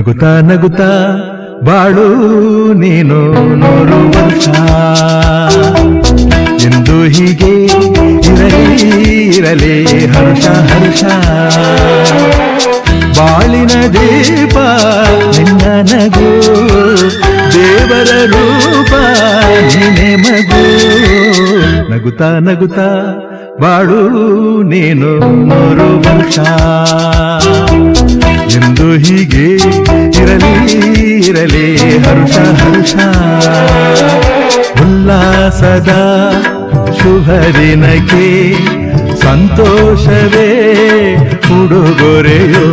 ನಗುತ್ತಾ ನಗುತ್ತಾ ಬಾಳು ನೀನು 100 ವರ್ಷ ಎಂದು ಹೀಗೆ ಇರಲಿ ಹರ್ಷ ಹರ್ಷ ಬಾಳಿನ ದೀಪ ನಿನ್ನ ನಗು ದೇವರ ರೂಪ ನೀನೆ ಮಗು ನಗುತ್ತಾ ನಗುತ್ತಾ ಬಾಳು ನೀನು 100 ವರ್ಷ ಎಂದು ಹೀಗೆ ಇರಲಿ ಹರ್ಷ ಹರ್ಷ ಉಲ್ಲಾಸದ ಶುಭ ದಿನಕ್ಕೆ ಸಂತೋಷವೇ ಉಡುಗೊರೆಯೋ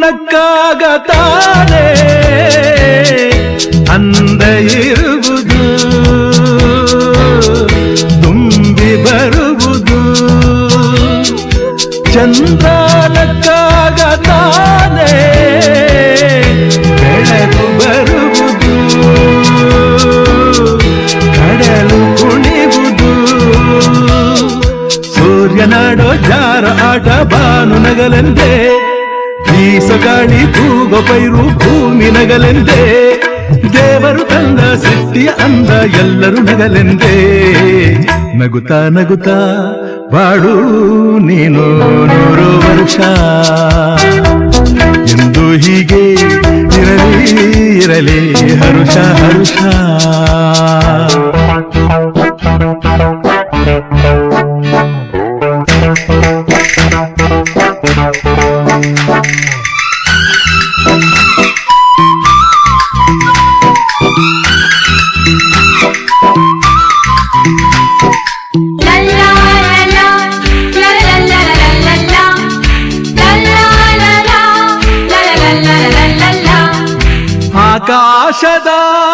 ನಕ್ಕಾಗತಾನೆ ಅಂದ ಇರುವುದು ತುಂಬಿ ಬರುವುದು ಚಂದ್ರನಕ್ಕಾಗತಾನೆ ಬೆಳಕು ಬರುವುದು ಕಡಲು ಕುಣಿವುದು ಸೂರ್ಯನಾಡೋ ಜಾರ ಆಟ ಬಾನು ನಗಲೆಂದೇ ಬೀಸಗಾಳಿ ತೂಗೋ ಪೈರು ಭೂಮಿ ನಗಲೆಂದೇ ದೇವರು ತಂದ ಸೃಷ್ಟಿಯ ಅಂದ ಎಲ್ಲರೂ ನಗಲೆಂದೇ ನಗುತ್ತಾ ನಗುತ್ತಾ ಬಾಳು ನೀನು 100 ವರ್ಷ ಎಂದು ಹೀಗೆ ಇರಲಿ ಹರುಷ ಹರುಷ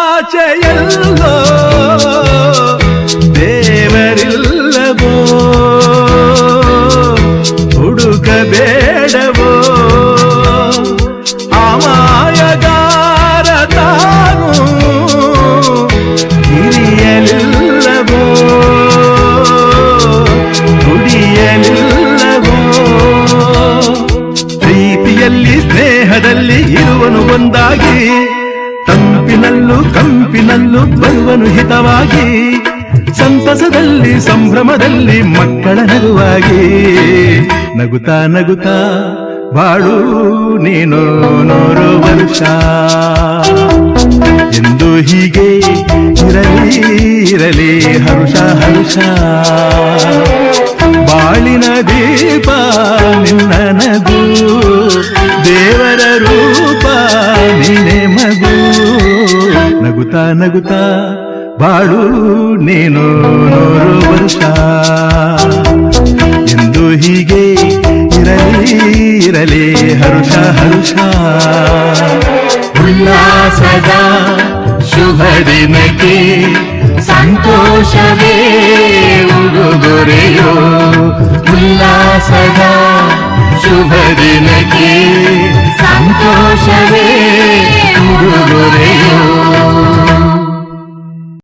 ಆಕಾಶದಾಚೆಯಲ್ಲೋ ದೇವರಿಲ್ಲವೋ ಹುಡುಕಬೇಡವೋ ಅಮಾಯಗಾರ ತಾನು ಹಿರಿಯಲಿಲ್ಲವೋ ದುಡಿಯಲಿಲ್ಲವೋ ಪ್ರೀತಿಯಲ್ಲಿ ಸ್ನೇಹದಲ್ಲಿ ಇರುವನು ಒಂದಾಗಿ ತಂಪಿನಲ್ಲೂ ಕಂಪಿನಲ್ಲೂ ಬರುವನು ಹಿತವಾಗಿ ಸಂತಸದಲ್ಲಿ ಸಂಭ್ರಮದಲ್ಲಿ ಮಕ್ಕಳ ನಗುವಾಗಿ ನಗುತ್ತಾ ನಗುತ್ತಾ ಬಾಳು ನೀನು 100 ವರ್ಷ ಎಂದು ಹೀಗೆ ಇರಲಿ ಹರುಷ ಹರುಷ ಬಾಳಿನ ದೀಪ ನಿನ್ನ ನಗು ದೇವರ ರೂಪ ನೀನೆ ಮಗು ನಗುತ್ತಾ ನಗುತ್ತಾ ಬಾಳು ನೀನು 100 ವರ್ಷ ಎಂದು ಹೀಗೆ ಇರಲಿ ಹರುಷ ಹರುಷ ಉಲ್ಲಾಸದ ಶುಭ ದಿನಕ್ಕೆ ಸಂತೋಷವೇ ಉಡುಗೊರೆಯೋ ಉಲ್ಲಾಸದ ಶುಭ ದಿನಕ್ಕೆ ಸಂತೋಷವೇ ಉಡುಗೊರೆಯೋ